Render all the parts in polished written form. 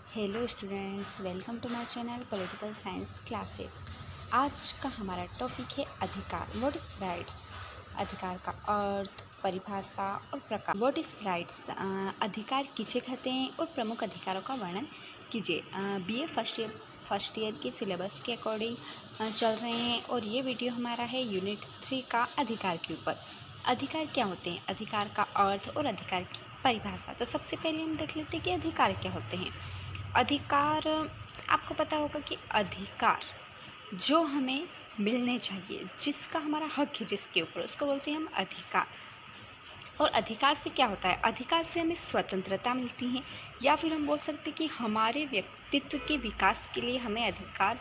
Hello students, welcome to my channel political science classes. आज का हमारा टॉपिक है अधिकार। What is rights. अधिकार का अर्थ, परिभाषा और प्रकार। व्हाट इज़ राइट्स, अधिकार किसे कहते हैं और प्रमुख अधिकारों का वर्णन कीजिए। बीए फर्स्ट ईयर के सिलेबस के अकॉर्डिंग चल रहे हैं और ये वीडियो हमारा है यूनिट 3 का अधिकार के ऊपर। अधिकार क्या होते हैं, अधिकार का अर्थ और अधिकार की परिभाषा। तो सबसे पहले हम देख लेते हैं कि अधिकार क्या होते हैं। अधिकार, आपको पता होगा कि अधिकार जो हमें मिलने चाहिए, जिसका हमारा हक है, जिसके ऊपर, उसको बोलते हैं हम अधिकार। और अधिकार से क्या होता है, अधिकार से हमें स्वतंत्रता मिलती है, या फिर हम बोल सकते हैं कि हमारे व्यक्तित्व के विकास के लिए हमें अधिकार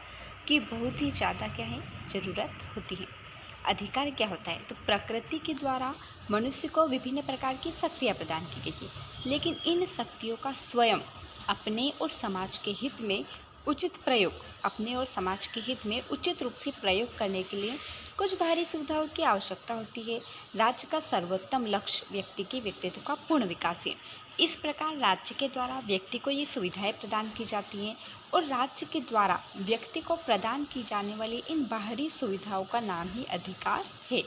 की बहुत ही ज़्यादा क्या है, ज़रूरत होती है। अधिकार क्या होता है, तो प्रकृति के द्वारा मनुष्य को विभिन्न प्रकार की शक्तियाँ प्रदान की गई है, लेकिन इन शक्तियों का स्वयं अपने और समाज के हित में उचित प्रयोग, अपने और समाज के हित में उचित रूप से प्रयोग करने के लिए कुछ बाहरी सुविधाओं की आवश्यकता होती है। राज्य का सर्वोत्तम लक्ष्य व्यक्ति के व्यक्तित्व का पूर्ण विकास है। इस प्रकार राज्य के द्वारा व्यक्ति को ये सुविधाएं प्रदान की जाती हैं और राज्य के द्वारा व्यक्ति को प्रदान की जाने वाली इन बाहरी सुविधाओं का नाम ही अधिकार है।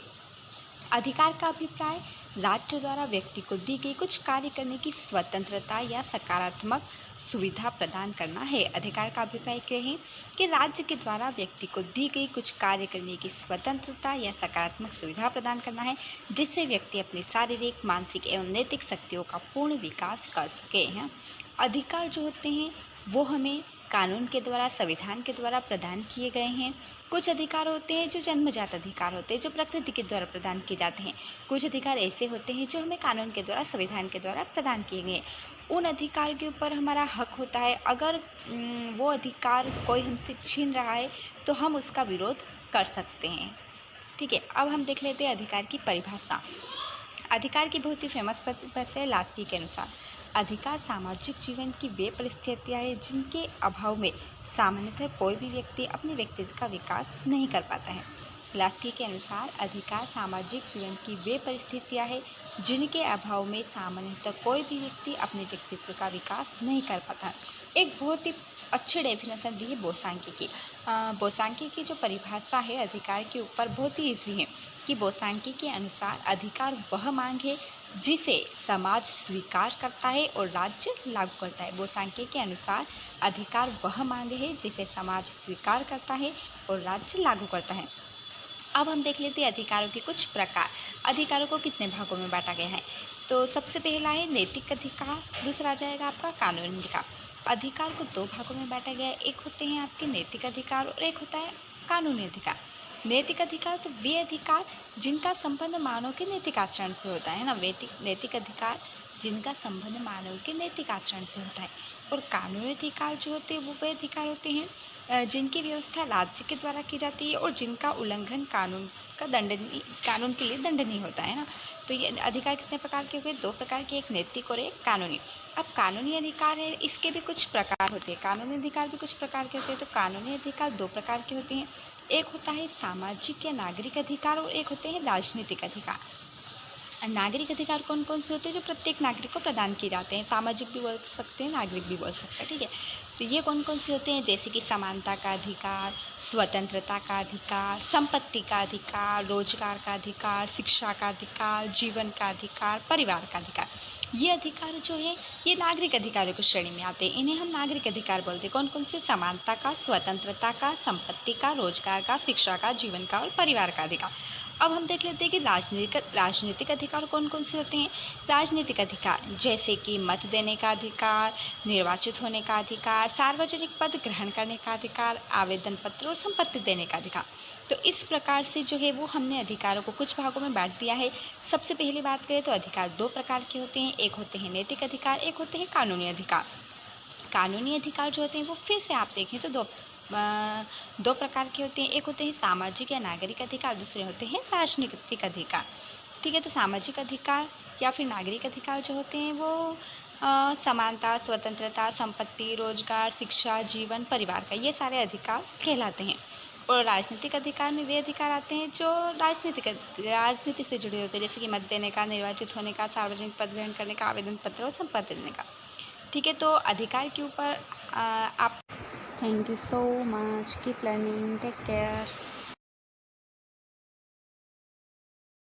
अधिकार का अभिप्राय राज्य द्वारा व्यक्ति को दी गई कुछ कार्य करने की स्वतंत्रता या सकारात्मक सुविधा प्रदान करना है। अधिकार का अभिप्राय क्या है कि राज्य के द्वारा व्यक्ति को दी गई कुछ कार्य करने की स्वतंत्रता या सकारात्मक सुविधा प्रदान करना है, जिससे व्यक्ति अपनी शारीरिक, मानसिक एवं नैतिक शक्तियों का पूर्ण विकास कर सके हैं। अधिकार जो होते हैं वो हमें कानून के द्वारा, संविधान के द्वारा प्रदान किए गए हैं। कुछ अधिकार होते हैं जो जन्मजात अधिकार होते हैं, जो प्रकृति के द्वारा प्रदान किए जाते हैं। कुछ अधिकार ऐसे होते हैं जो हमें कानून के द्वारा, संविधान के द्वारा प्रदान किए गए हैं। उन अधिकार के ऊपर हमारा हक होता है। अगर वो अधिकार कोई हमसे छीन रहा है तो हम उसका विरोध कर सकते हैं। ठीक है, अब हम देख लेते हैं अधिकार की परिभाषा। अधिकार की बहुत ही फेमस परिभाषा है लास्की के अनुसार। अधिकार सामाजिक जीवन की वे परिस्थितियाँ हैं जिनके अभाव में सामान्यतः कोई भी व्यक्ति अपने व्यक्तित्व का विकास नहीं कर पाता है। लास्की के अनुसार अधिकार सामाजिक जीवन की वे परिस्थितियाँ हैं जिनके अभाव में सामान्यतः कोई भी व्यक्ति अपने व्यक्तित्व का विकास नहीं कर पाता है। एक बहुत ही अच्छी डेफिनेशन दी है बोसांकी की। बोसांकी की जो परिभाषा है अधिकार के ऊपर बहुत ही ईजी है कि बोसांकी के अनुसार अधिकार वह मांग है जिसे समाज स्वीकार करता है और राज्य लागू करता है। बोसांकी के अनुसार अधिकार वह मांग है जिसे समाज स्वीकार करता है और राज्य लागू करता है। अब हम देख लेते हैं अधिकारों के कुछ प्रकार। अधिकारों को कितने भागों में बांटा गया है, तो सबसे पहला है नैतिक अधिकार, दूसरा आ जाएगा आपका कानूनी अधिकार। अधिकार को दो भागों में बांटा गया है, एक होते हैं आपके नैतिक अधिकार और एक होता है कानूनी अधिकार। नैतिक अधिकार तो वे अधिकार जिनका संबंध मानव के नैतिक आचरण से होता है ना। नैतिक अधिकार जिनका संबंध मानव के नैतिक आचरण से होता है। और कानूनी अधिकार जो होते हैं वो वे अधिकार होते हैं जिनकी व्यवस्था राज्य के द्वारा की जाती है और जिनका उल्लंघन कानून के लिए दंडनीय होता है ना। तो ये अधिकार कितने प्रकार के हो गए, दो प्रकार के, एक नैतिक और एक कानूनी। अब कानूनी अधिकार है, इसके भी कुछ प्रकार होते हैं। कानूनी अधिकार भी कुछ प्रकार के होते हैं। तो कानूनी अधिकार दो प्रकार के होते हैं, एक होता है सामाजिक या नागरिक अधिकार और एक होते हैं राजनीतिक अधिकार। नागरिक अधिकार कौन कौन से होते हैं, जो प्रत्येक नागरिक को प्रदान किए जाते हैं। सामाजिक भी बोल सकते हैं, नागरिक भी बोल सकते हैं। ठीक है, तो ये कौन कौन से होते हैं, जैसे कि समानता का अधिकार, स्वतंत्रता का अधिकार, संपत्ति का अधिकार, रोजगार का अधिकार, शिक्षा का अधिकार, जीवन का अधिकार, परिवार का अधिकार। ये अधिकार जो है ये नागरिक अधिकारों की श्रेणी में आते हैं। इन्हें हम नागरिक अधिकार बोलते हैं। कौन कौन से, समानता का, स्वतंत्रता का, संपत्ति का, रोजगार का, शिक्षा का, जीवन का और परिवार का अधिकार। अब हम देख लेते हैं कि राजनीतिक अधिकार कौन कौन से होते हैं। राजनीतिक अधिकार जैसे कि मत देने का अधिकार, निर्वाचित होने का अधिकार, सार्वजनिक पद ग्रहण करने का अधिकार, आवेदन पत्र और संपत्ति देने का अधिकार। तो इस प्रकार से जो है वो हमने अधिकारों को कुछ भागों में बांट दिया है। सबसे पहली बात करें तो अधिकार दो प्रकार के होते हैं, एक होते हैं नैतिक अधिकार, एक होते हैं कानूनी अधिकार। कानूनी अधिकार जो होते हैं वो फिर से आप देखें तो दो प्रकार के होते हैं, एक होते हैं सामाजिक या नागरिक अधिकार, दूसरे होते हैं राजनीतिक अधिकार। ठीक है, तो सामाजिक अधिकार या फिर नागरिक अधिकार जो होते हैं वो समानता, स्वतंत्रता, संपत्ति, रोजगार, शिक्षा, जीवन, परिवार का, ये सारे अधिकार कहलाते हैं। और राजनीतिक अधिकार में वे अधिकार आते हैं जो राजनीति से जुड़े होते हैं, जैसे कि मत देने का, निर्वाचित होने का, सार्वजनिक पद ग्रहण करने का, आवेदन पत्र और संपत्ति देने का। ठीक है, तो अधिकार के ऊपर आप thank you so much, keep learning, take care.